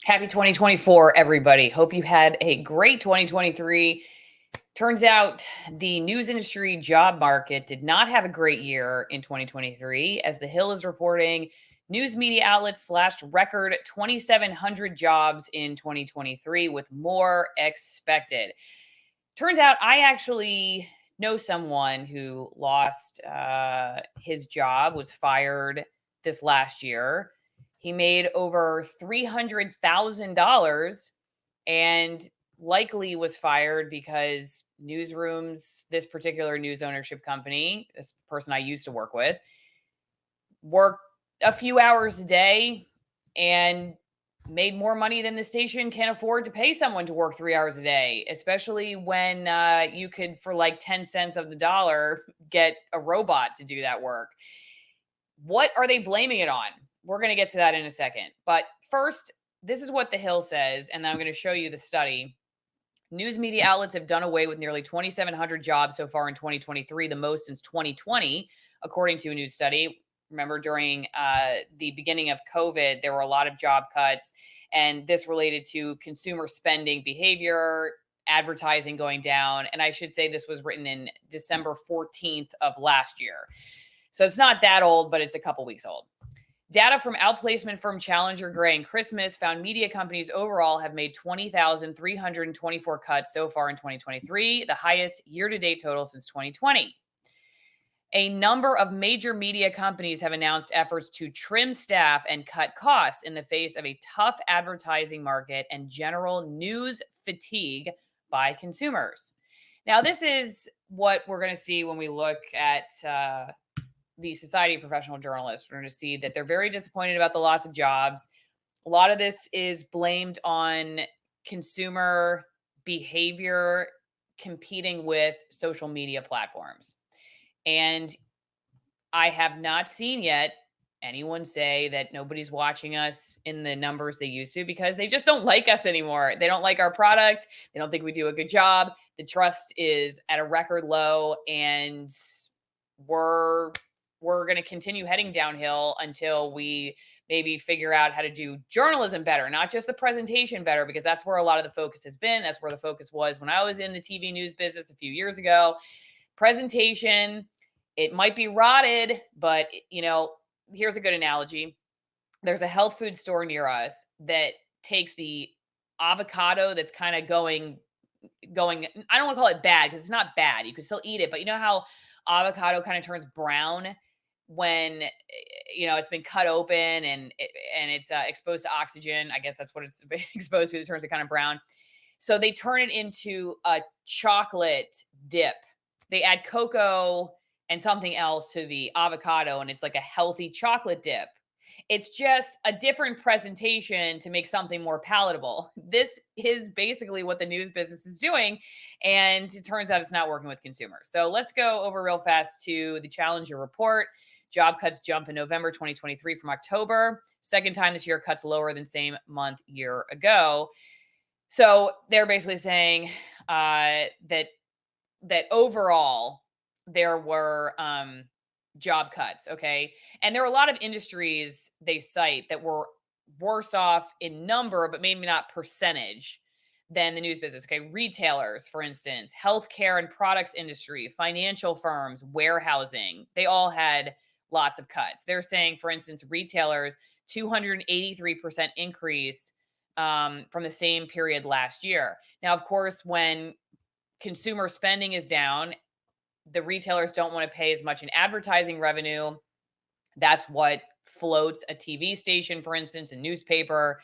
Happy 2024, everybody. Hope you had a great 2023. Turns out the news industry job market did not have a great year in 2023. As The Hill is reporting, news media outlets slashed record 2,700 jobs in 2023, with more expected. Turns out I actually know someone who lost his job, was fired this last year. He made over $300,000 and likely was fired because newsrooms, this particular news ownership company, this person I used to work with, worked a few hours a day and made more money than the station can afford to pay someone to work 3 hours a day, especially when you could, for like 10 cents of the dollar, get a robot to do that work. What are they blaming it on? We're going to get to that in a second. But first, this is what The Hill says, and then I'm going to show you the study. News media outlets have done away with nearly 2,700 jobs so far in 2023, the most since 2020, according to a new study. Remember, during the beginning of COVID, there were a lot of job cuts, and this related to consumer spending behavior, advertising going down. And I should say this was written in December 14th of last year. So it's not that old, but it's a couple weeks old. Data from outplacement firm Challenger, Gray, and Christmas found media companies overall have made 20,324 cuts so far in 2023, the highest year-to-date total since 2020. A number of major media companies have announced efforts to trim staff and cut costs in the face of a tough advertising market and general news fatigue by consumers. Now, this is what we're going to see when we look at the Society of Professional Journalists. We're going to see that they're very disappointed about the loss of jobs. A lot of this is blamed on consumer behavior competing with social media platforms. And I have not seen yet anyone say that nobody's watching us in the numbers they used to, because they just don't like us anymore. They don't like our product. They don't think we do a good job. The trust is at a record low, and we're going to continue heading downhill until we maybe figure out how to do journalism better, not just the presentation better, because that's where a lot of the focus has been. That's where the focus was when I was in the TV news business a few years ago. Presentation, it might be rotted, but here's a good analogy. There's a health food store near us that takes the avocado that's kind of going, I don't want to call it bad, because it's not bad. You can still eat it, but you know how avocado kind of turns brown when it's been cut open and it's exposed to oxygen. I guess that's what it's exposed to. It turns it kind of brown. So they turn it into a chocolate dip. They add cocoa and something else to the avocado, and it's like a healthy chocolate dip. It's just a different presentation to make something more palatable. This is basically what the news business is doing, and it turns out it's not working with consumers. So let's go over real fast to the Challenger report. Job cuts jump in November 2023 from October. Second time this year, cuts lower than same month year ago. So they're basically saying that overall there were job cuts, okay? And there are a lot of industries they cite that were worse off in number, but maybe not percentage, than the news business, okay? Retailers, for instance, healthcare and products industry, financial firms, warehousing, they all had lots of cuts. They're saying, for instance, retailers, 283% increase from the same period last year. Now, of course, when consumer spending is down, the retailers don't want to pay as much in advertising revenue. That's what floats a TV station, for instance, a newspaper.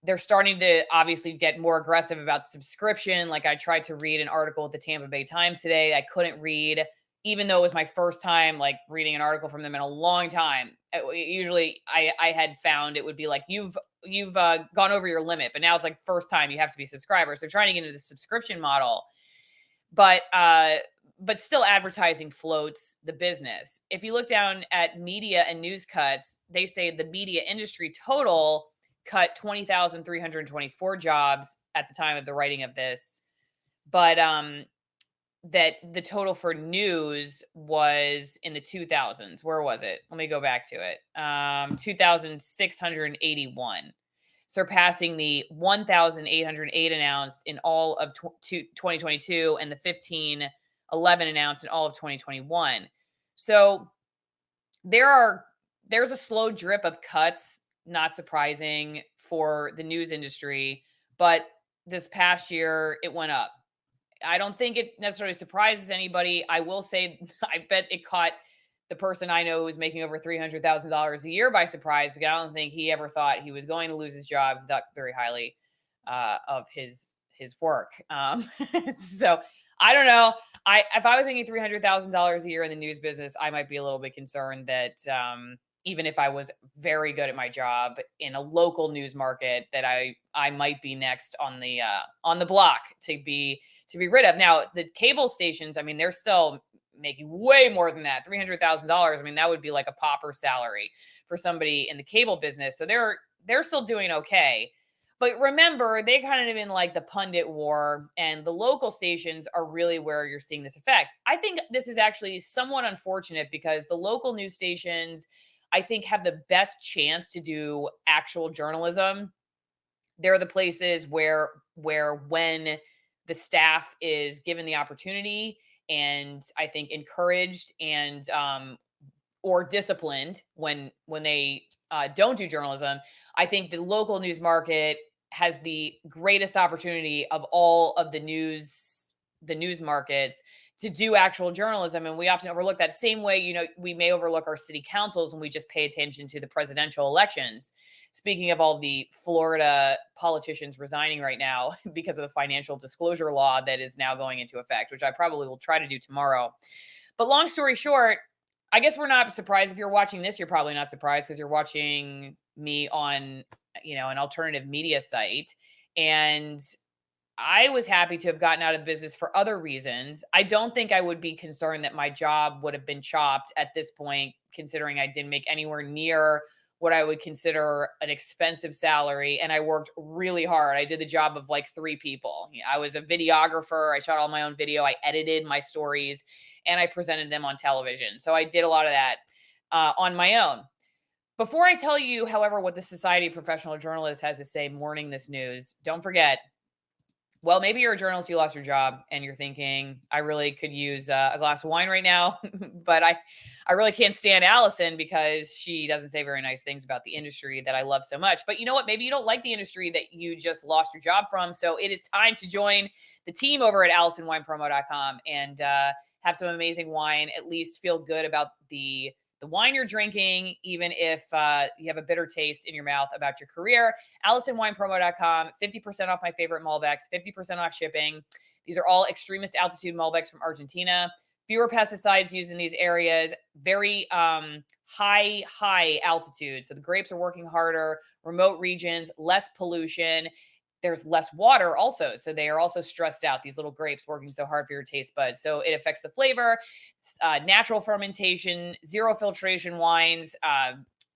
They're starting to obviously get more aggressive about subscription. Like, I tried to read an article at the Tampa Bay Times today. I couldn't read, even though it was my first time like reading an article from them in a long time. Usually I had found it would be like, you've gone over your limit, but now it's like first time you have to be a subscriber. So they're trying to get into the subscription model. But still advertising floats the business. If you look down at media and news cuts, they say the media industry total cut 20,324 jobs at the time of the writing of this. But that the total for news was in the 2000s. Where was it? Let me go back to it. 2,681. surpassing the 1,808 announced in all of 2022 and the 1,511 announced in all of 2021. So there are there's a slow drip of cuts, not surprising for the news industry, but this past year it went up. I don't think it necessarily surprises anybody. I will say I bet it caught the person I know who's making over $300,000 a year by surprise, because I don't think he ever thought he was going to lose his job. He thought very highly of his work. So I don't know. I If I was making $300,000 a year in the news business, I might be a little bit concerned that even if I was very good at my job in a local news market, that I might be next on the block to be rid of. Now, the cable stations, I mean, they're still making way more than that. $300,000. I mean, that would be like a pauper salary for somebody in the cable business. So they're still doing okay. But remember, they kind of in like the pundit war, and the local stations are really where you're seeing this effect. I think this is actually somewhat unfortunate because the local news stations, I think, have the best chance to do actual journalism. They're the places where when the staff is given the opportunity and I think encouraged and or disciplined when they don't do journalism, I think the local news market has the greatest opportunity of all of the news markets to do actual journalism. And we often overlook that. Same way, we may overlook our city councils and we just pay attention to the presidential elections. Speaking of all the Florida politicians resigning right now because of the financial disclosure law that is now going into effect, which I probably will try to do tomorrow. But long story short, I guess we're not surprised. If you're watching this, you're probably not surprised because you're watching me on, an alternative media site. And I was happy to have gotten out of the business for other reasons. I don't think I would be concerned that my job would have been chopped at this point, considering I didn't make anywhere near what I would consider an expensive salary. And I worked really hard. I did the job of like 3 people. I was a videographer. I shot all my own video. I edited my stories and I presented them on television. So I did a lot of that on my own. Before I tell you, however, what the Society of Professional Journalists has to say mourning this news, don't forget, well, maybe you're a journalist, you lost your job, and you're thinking, I really could use a glass of wine right now, but I really can't stand Allison because she doesn't say very nice things about the industry that I love so much. But you know what? Maybe you don't like the industry that you just lost your job from. So it is time to join the team over at AllisonWinePromo.com and have some amazing wine, at least feel good about the wine you're drinking, even if you have a bitter taste in your mouth about your career. AllisonWinePromo.com, 50% off my favorite Malbecs, 50% off shipping. These are all extremist altitude Malbecs from Argentina. Fewer pesticides used in these areas, very high altitude. So the grapes are working harder, remote regions, less pollution. There's less water also. So they are also stressed out, these little grapes working so hard for your taste buds. So it affects the flavor, natural fermentation, zero filtration wines,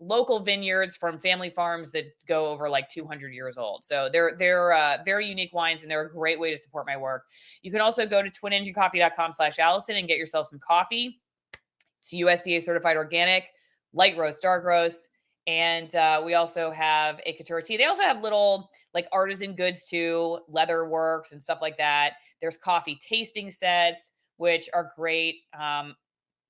local vineyards from family farms that go over like 200 years old. So they're very unique wines, and they're a great way to support my work. You can also go to twinenginecoffee.com/Allison and get yourself some coffee. It's USDA certified organic, light roast, dark roast. And we also have a couture tea. They also have little like artisan goods too, leather works and stuff like that. There's coffee tasting sets, which are great.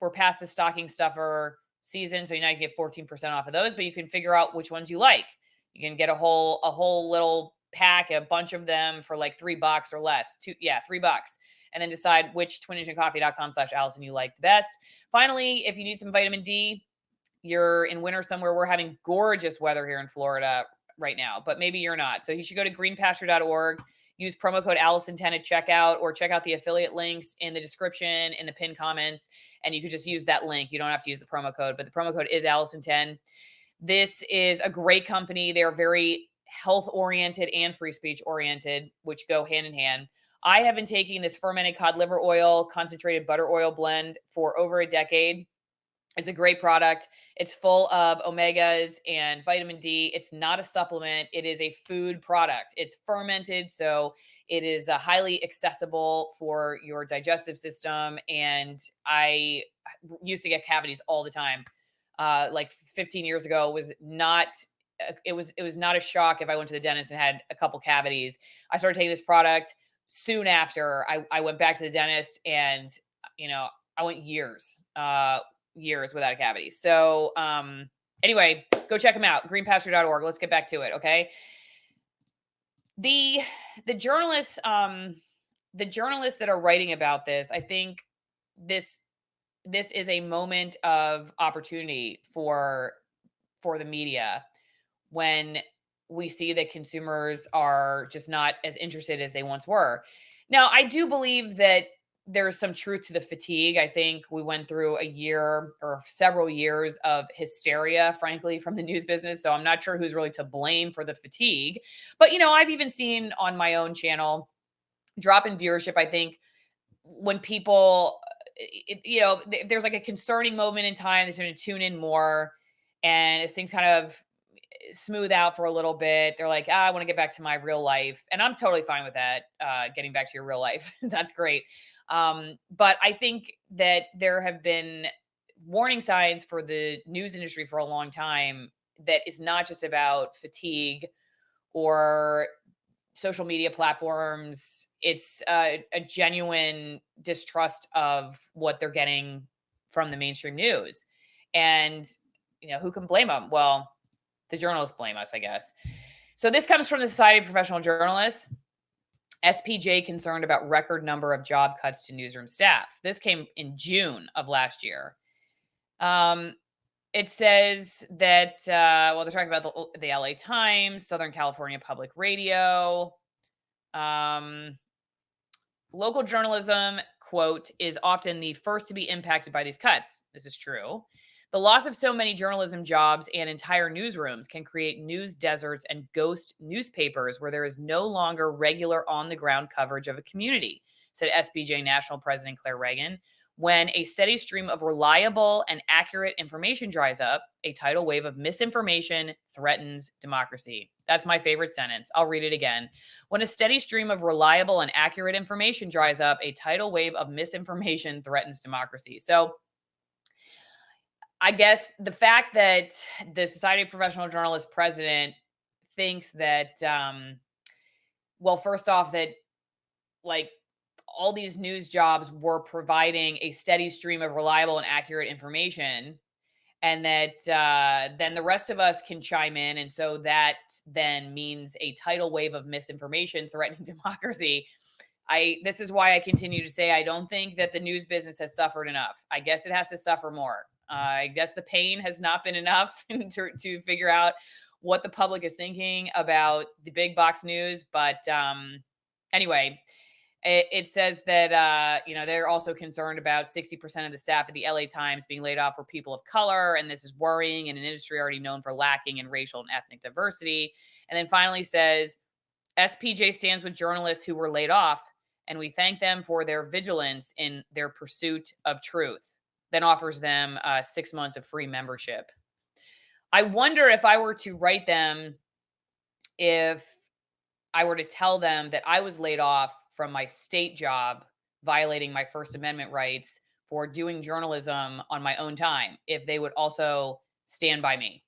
We're past the stocking stuffer season, so you now get 14% off of those, but you can figure out which ones you like. You can get a whole little pack, a bunch of them for like $3 or less. $3. And then decide which twinenginecoffee.com/Allison you like the best. Finally, if you need some vitamin D, you're in winter somewhere. We're having gorgeous weather here in Florida right now, but maybe you're not. So you should go to greenpasture.org, use promo code Allison10 at checkout, or check out the affiliate links in the description, in the pinned comments, and you could just use that link. You don't have to use the promo code, but the promo code is Allison10. This is a great company. They're very health oriented and free speech oriented, which go hand in hand. I have been taking this fermented cod liver oil, concentrated butter oil blend for over a decade. It's a great product. It's full of omegas and vitamin D. It's not a supplement. It is a food product. It's fermented, so it is highly accessible for your digestive system. And I used to get cavities all the time. Like 15 years ago, was not it was not a shock if I went to the dentist and had a couple cavities. I started taking this product soon after I went back to the dentist, and you know, I went years without a cavity. So anyway, go check them out. Greenpasture.org. Let's get back to it. Okay. The the journalists the journalists that are writing about this, I think this this is a moment of opportunity for the media when we see that consumers are just not as interested as they once were. Now, I do believe that there's some truth to the fatigue. I think we went through a year or several years of hysteria, frankly, from the news business. So I'm not sure who's really to blame for the fatigue. But, I've even seen on my own channel drop in viewership, I think, when people, if there's like a concerning moment in time, they're going to tune in more. And as things kind of smooth out for a little bit, they're like, I want to get back to my real life. And I'm totally fine with that. Getting back to your real life. That's great. But I think that there have been warning signs for the news industry for a long time that is not just about fatigue or social media platforms. It's a genuine distrust of what they're getting from the mainstream news. And, who can blame them? Well, the journalists blame us, I guess. So this comes from the Society of Professional Journalists. SPJ concerned about record number of job cuts to newsroom staff. This came in June of last year. It says that, they're talking about the LA Times, Southern California Public Radio. Local journalism, quote, is often the first to be impacted by these cuts. This is true. The loss of so many journalism jobs and entire newsrooms can create news deserts and ghost newspapers where there is no longer regular on-the-ground coverage of a community, said SBJ National President Claire Reagan. When a steady stream of reliable and accurate information dries up, a tidal wave of misinformation threatens democracy. That's my favorite sentence. I'll read it again. When a steady stream of reliable and accurate information dries up, a tidal wave of misinformation threatens democracy. So I guess the fact that the Society of Professional Journalists president thinks that, first off, that like all these news jobs were providing a steady stream of reliable and accurate information, and that then the rest of us can chime in. And so that then means a tidal wave of misinformation threatening democracy. This is why I continue to say I don't think that the news business has suffered enough. I guess it has to suffer more. I guess the pain has not been enough to figure out what the public is thinking about the big box news. But anyway, it says that, they're also concerned about 60% of the staff at the LA Times being laid off for people of color. And this is worrying in an industry already known for lacking in racial and ethnic diversity. And then finally says, SPJ stands with journalists who were laid off, and we thank them for their vigilance in their pursuit of truth. Then offers them 6 months of free membership. I wonder if I were to write them, if I were to tell them that I was laid off from my state job, violating my First Amendment rights for doing journalism on my own time, if they would also stand by me.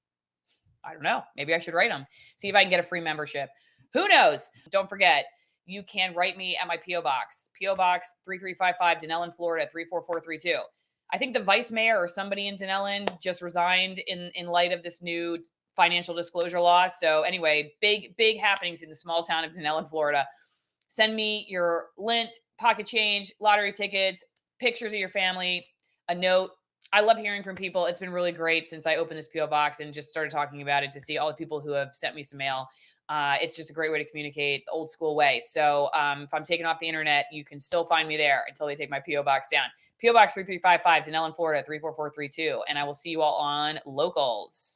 I don't know. Maybe I should write them. See if I can get a free membership. Who knows? Don't forget, you can write me at my P.O. Box. P.O. Box 3355, Denellen, Florida, 34432. I think the vice mayor or somebody in Denellen just resigned in light of this new financial disclosure law. So anyway, big happenings in the small town of Denellen, Florida. Send me your lint, pocket change, lottery tickets, pictures of your family, a note. I love hearing from people. It's been really great since I opened this P.O. Box and just started talking about it, to see all the people who have sent me some mail. It's just a great way to communicate the old school way. So if I'm taken off the internet, you can still find me there until they take my P.O. Box down. P.O. Box 3355, Denellen, Florida, 34432. And I will see you all on Locals.